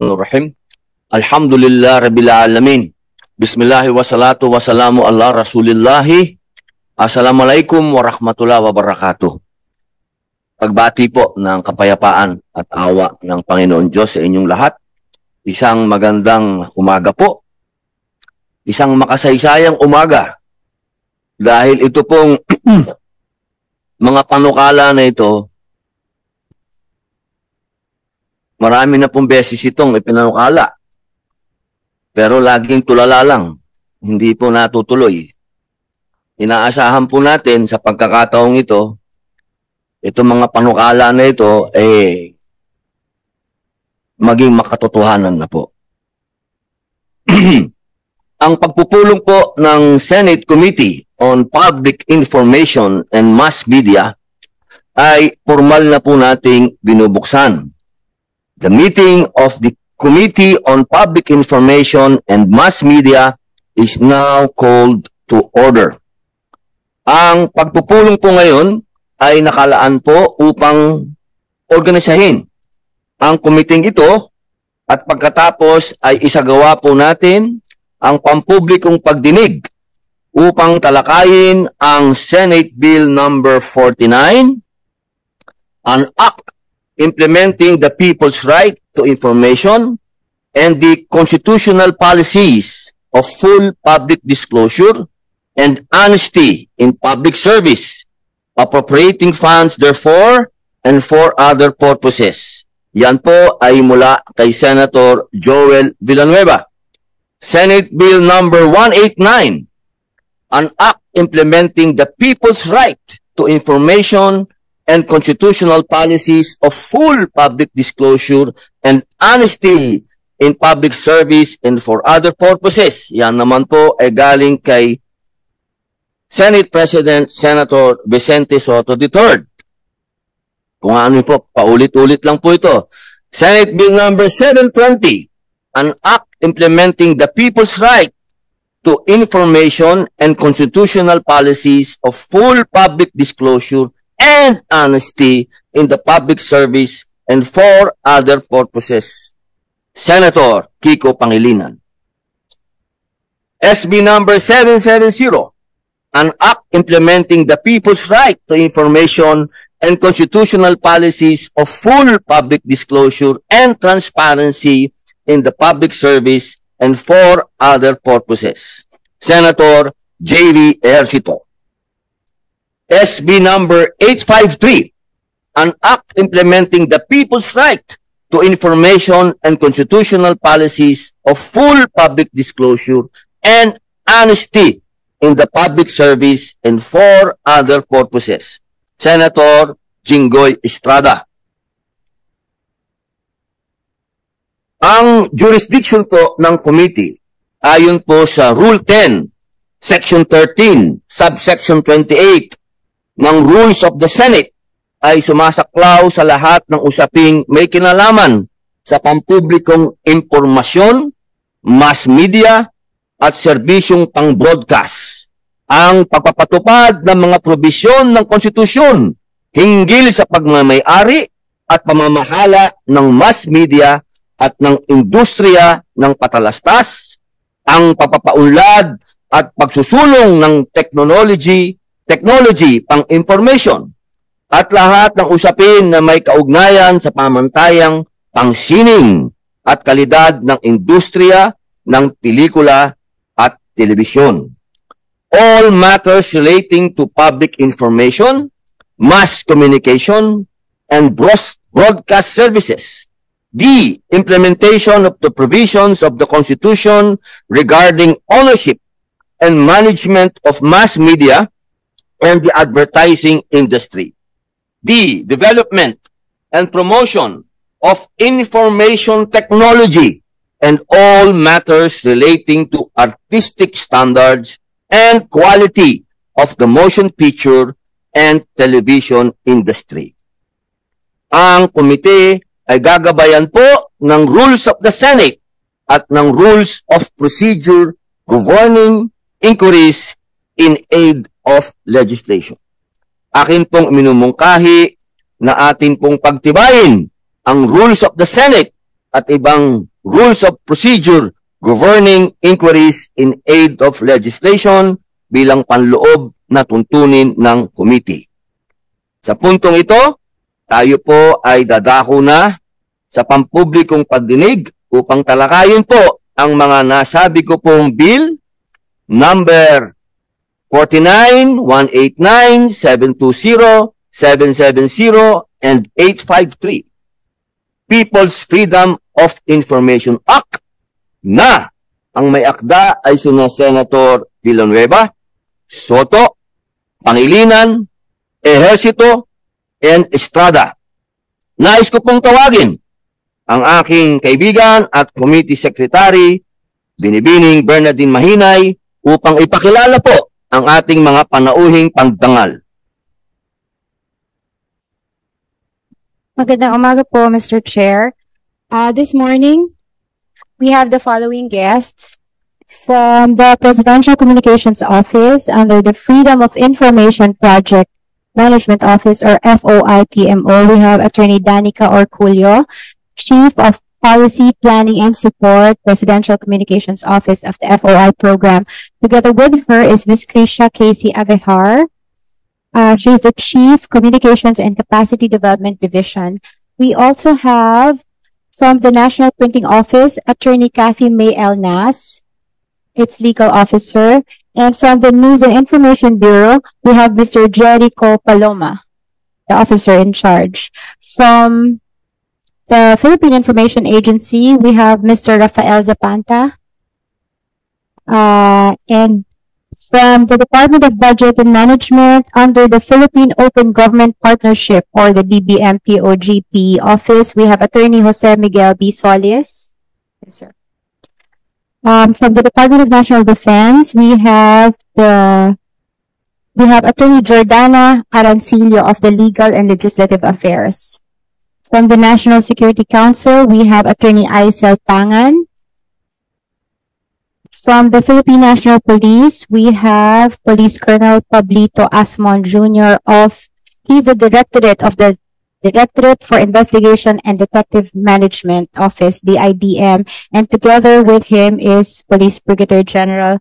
Bismillahirrahmanirrahim. Alhamdulillah Rabbil Alamin. Bismillahi wassalatu wassalamu ala Rasulillahi. Assalamualaikum warahmatullahi wabarakatuh. Pagbati po ng kapayapaan at awa ng Panginoon Diyos sa inyong lahat. Isang magandang umaga po. Isang makasaysayang umaga. Dahil ito pong mga panukala na ito, marami na pong beses itong ipinanukala. Pero laging tulala lang. Hindi po natutuloy. Inaasahan po natin sa pagkakataong ito, itong mga panukala na ito, maging makatotohanan na po. Ang pagpupulong po ng Senate Committee on Public Information and Mass Media ay formal na po nating binubuksan. The meeting of the Committee on Public Information and Mass Media is now called to order. Ang pagpupulong po ngayon ay nakalaan po upang organisahin ang committee ito at pagkatapos ay isagawa po natin ang pampublikong pagdinig upang talakayin ang Senate Bill number 49, an act implementing the people's right to information and the constitutional policies of full public disclosure and honesty in public service, appropriating funds therefore and for other purposes. Yan po ay mula kay Senator Joel Villanueva. Senate Bill number 189, an act implementing the people's right to information and constitutional policies of full public disclosure and honesty in public service and for other purposes. Yan naman po ay galing kay Senate President Senator Vicente Soto III. Kung ano po, paulit-ulit lang po ito. Senate Bill number 720, an act implementing the people's right to information and constitutional policies of full public disclosure and honesty in the public service and for other purposes. Senator Kiko Pangilinan. SB number 770, an act implementing the people's right to information and constitutional policies of full public disclosure and transparency in the public service and for other purposes. Senator J.V. Ejercito. SB number 853, an act implementing the people's right to information and constitutional policies of full public disclosure and honesty in the public service and for other purposes. Senator Jinggoy Estrada. Ang jurisdiction po ng committee, ayon po sa Rule 10, Section 13, Subsection 28, ng Rules of the Senate ay sumasaklaw sa lahat ng usaping may kinalaman sa pampublikong impormasyon, mass media, at serbisyong pang-broadcast. Ang pagpapatupad ng mga probisyon ng konstitusyon hinggil sa pagmamay-ari at pamamahala ng mass media at ng industriya ng patalastas, ang pagpapaunlad at pagsusulong ng technology pang-information, at lahat ng usapin na may kaugnayan sa pamantayang pangsining at kalidad ng industriya ng pelikula at telebisyon. All matters relating to public information, mass communication, and broadcast services. The implementation of the provisions of the Constitution regarding ownership and management of mass media and the advertising industry. The development and promotion of information technology and all matters relating to artistic standards and quality of the motion picture and television industry. Ang komite ay gagabayan po ng Rules of the Senate at ng Rules of Procedure governing inquiries in aid of legislation. Akin pong minumungkahi na atin pong pagtibayin ang Rules of the Senate at ibang rules of procedure governing inquiries in aid of legislation bilang panloob na tuntunin ng committee. Sa puntong ito, tayo po ay dadako na sa pampublikong pagdinig upang talakayin po ang mga nasabi ko pong bill number 49, 189, 720, 770, and 853. People's Freedom of Information Act na ang may akda ay sina Senator Villanueva, Soto, Pangilinan, Ejercito, and Estrada. Nais ko pong tawagin ang aking kaibigan at committee secretary, Binibining Bernardine Mahinay, upang ipakilala po ang ating mga panauhing pagdangal. Magandang umaga po, Mr. Chair. This morning, we have the following guests from the Presidential Communications Office under the Freedom of Information Project Management Office, or FOIPMO. We have Attorney Danica Orculio, Chief of Policy, Planning, and Support, Presidential Communications Office of the FOI program. Together with her is Ms. Krisha Casey Avejar. She is the Chief Communications and Capacity Development Division. We also have from the National Printing Office, Attorney Kathy May Elnas, its legal officer. And from the News and Information Bureau, we have Mr. Jericho Paloma, the officer in charge. From the Philippine Information Agency, we have Mr. Rafael Zapanta. And from the Department of Budget and Management, under the Philippine Open Government Partnership, or the BBM-POGP office, we have Attorney Jose Miguel B. Solis. Yes, sir. From the Department of National Defense, we have Attorney Jordana Arancillo of the Legal and Legislative Affairs. From the National Security Council, we have Attorney Aisel Pangan. From the Philippine National Police, we have Police Colonel Pablito Asmon Jr. He's the Directorate of the Directorate for Investigation and Detective Management Office, DIDM, and together with him is Police Brigadier General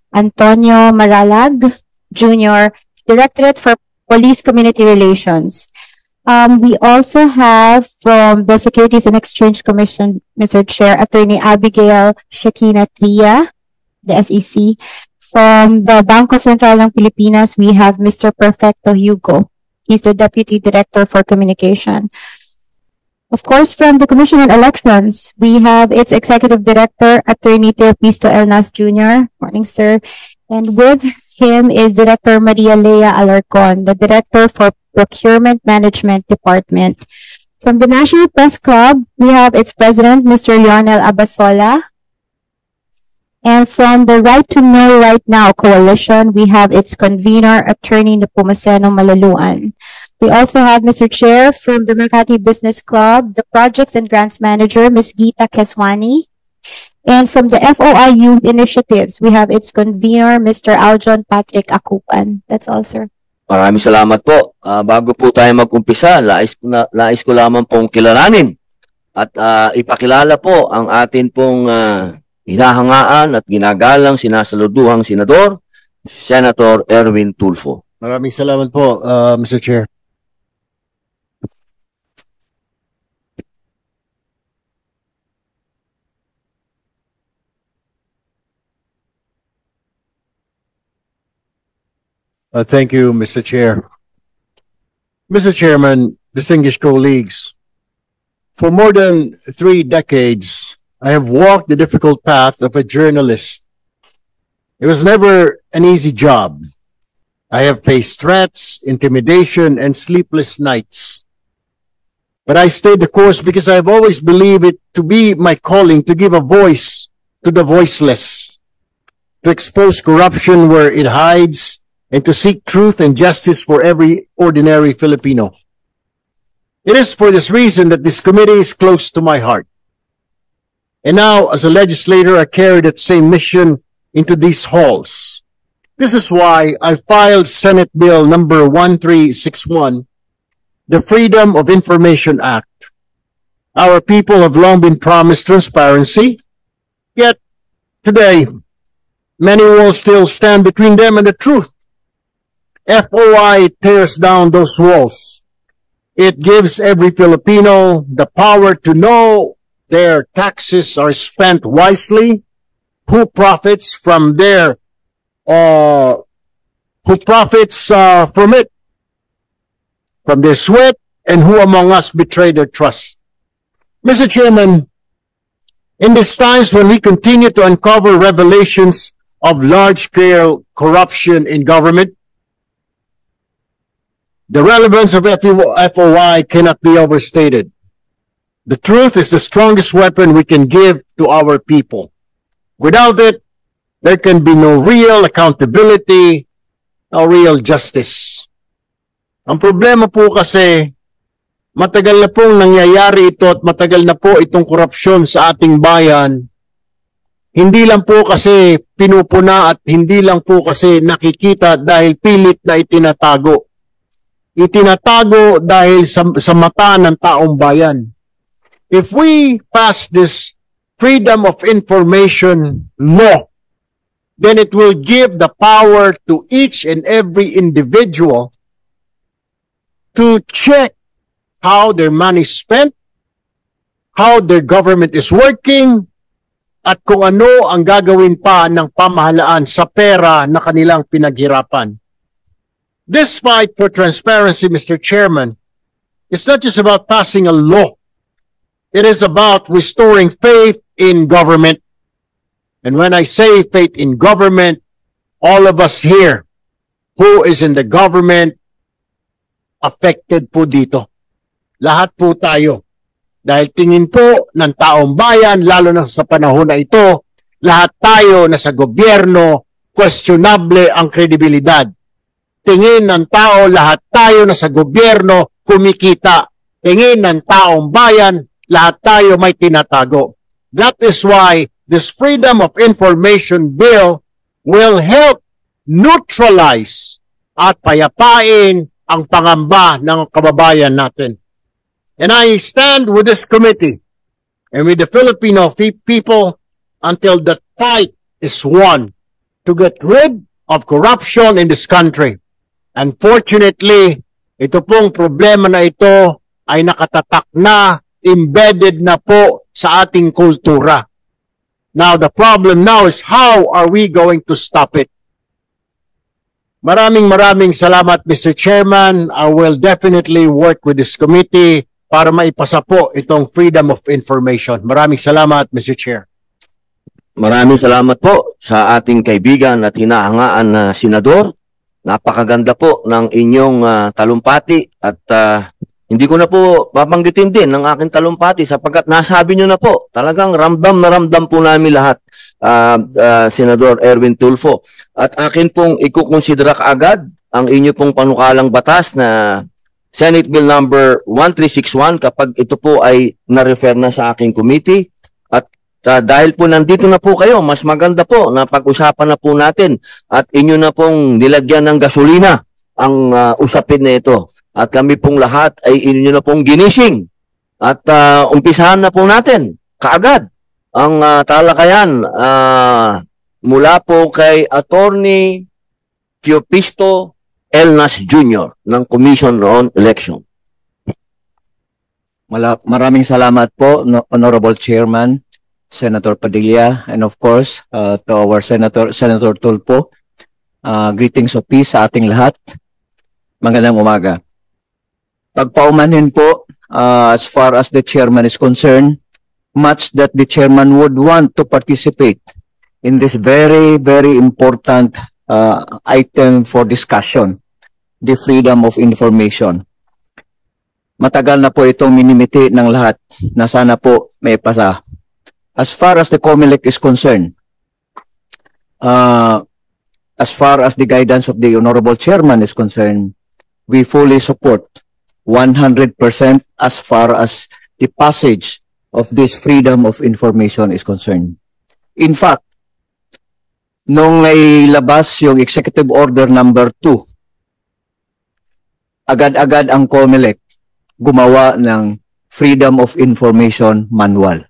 Antonio Maralag Jr., Directorate for Police Community Relations. We also have from the Securities and Exchange Commission, Mr. Chair, Attorney Abigail Shakina Tria, the SEC. From the Bangko Sentral ng Pilipinas, we have Mr. Perfecto Hugo. He's the Deputy Director for Communication. Of course, from the Commission on Elections, we have its Executive Director, Attorney Teopisto Elnas Jr. Morning, sir. And with him is Director Maria Lea Alarcon, the Director for Procurement Management Department. From the National Press Club, we have its President, Mr. Lionel Abasola. And from the Right to Know Right Now Coalition, we have its convener, Attorney Nepomuceno Malaluan. We also have, Mr. Chair, from the Makati Business Club, the Projects and Grants Manager, Ms. Gita Keswani. And from the FOI Youth Initiatives, we have its convener, Mr. Aljon Patrick Akupan. That's all, sir. Maraming salamat po. Bago po tayo mag-umpisa, lais ko lamang pong kilalanin at ipakilala po ang atin pong hinahangaan at ginagalang sinasaluduhang senador, Senator Erwin Tulfo. Maraming salamat po, Mr. Chair. Thank you, Mr. Chair. Mr. Chairman, distinguished colleagues, for more than 3 decades, I have walked the difficult path of a journalist. It was never an easy job. I have faced threats, intimidation, and sleepless nights. But I stayed the course because I've always believed it to be my calling to give a voice to the voiceless, to expose corruption where it hides, and to seek truth and justice for every ordinary Filipino. It is for this reason that this committee is close to my heart. And now, as a legislator, I carry that same mission into these halls. This is why I filed Senate Bill number 1361, the Freedom of Information Act. Our people have long been promised transparency, yet today, many walls still stand between them and the truth. FOI tears down those walls. It gives every Filipino the power to know their taxes are spent wisely, who profits from from it, from their sweat, and who among us betrayed their trust. Mr. Chairman, in these times when we continue to uncover revelations of large-scale corruption in government, the relevance of FOI cannot be overstated. The truth is the strongest weapon we can give to our people. Without it, there can be no real accountability, no real justice. Ang problema po kasi, matagal na pong nangyayari ito at matagal na po itong korupsyon sa ating bayan. Hindi lang po kasi pinupuna at hindi lang po kasi nakikita dahil pilit na itinatago. Itinatago dahil sa mata ng taong bayan. If we pass this Freedom of Information law, then it will give the power to each and every individual to check how their money is spent, how their government is working, at kung ano ang gagawin pa ng pamahalaan sa pera na kanilang pinaghirapan. This fight for transparency, Mr. Chairman, is not just about passing a law. It is about restoring faith in government. And when I say faith in government, all of us here who is in the government, affected po dito. Lahat po tayo. Dahil tingin po ng taong bayan, lalo na sa panahon na ito, lahat tayo na sa gobyerno, questionable ang kredibilidad. Tingin ng tao, lahat tayo na sa gobyerno, kumikita. Tingin ng taong bayan, lahat tayo may tinatago. That is why this Freedom of Information Bill will help neutralize at payapain ang pangamba ng kababayan natin. And I stand with this committee and with the Filipino people until the fight is won to get rid of corruption in this country. Unfortunately, ito pong problema na ito ay nakatatak na, embedded na po sa ating kultura. Now, the problem now is how are we going to stop it? Maraming salamat, Mr. Chairman. I will definitely work with this committee para maipasa po itong Freedom of Information. Maraming salamat, Mr. Chair. Maraming salamat po sa ating kaibigan at hinahangaan na senador. Napakaganda po ng inyong talumpati at hindi ko na po babanggitin din ng aking talumpati sapagkat nasabi nyo na po. Talagang ramdam na ramdam po namin lahat, Senador Erwin Tulfo. At akin pong ikukonsidera kaagad ang inyo pong panukalang batas na Senate Bill number 1361 kapag ito po ay na-refer na sa aking committee. At dahil po nandito na po kayo, mas maganda po na pag-usapan na po natin at inyo na pong nilagyan ng gasolina ang usapin na ito. At kami pong lahat ay inyo na pong ginising. At umpisahan na po natin kaagad ang talakayan mula po kay Attorney Piopisto Elnas Jr. ng Commission on Election. Maraming salamat po, Honorable Chairman, Senator Padilla, and of course, to our Senator Tulfo. Greetings of peace sa ating lahat. Magandang umaga. Pagpaumanhin po, as far as the chairman is concerned, much that the chairman would want to participate in this very, very important item for discussion, the Freedom of Information. Matagal na po itong minimiti ng lahat na sana po may pasa. As far as the COMELEC is concerned, as far as the guidance of the Honorable Chairman is concerned, we fully support 100% as far as the passage of this Freedom of Information is concerned. In fact, nung nailabas yung Executive Order number 2, agad-agad ang COMELEC gumawa ng Freedom of Information Manual.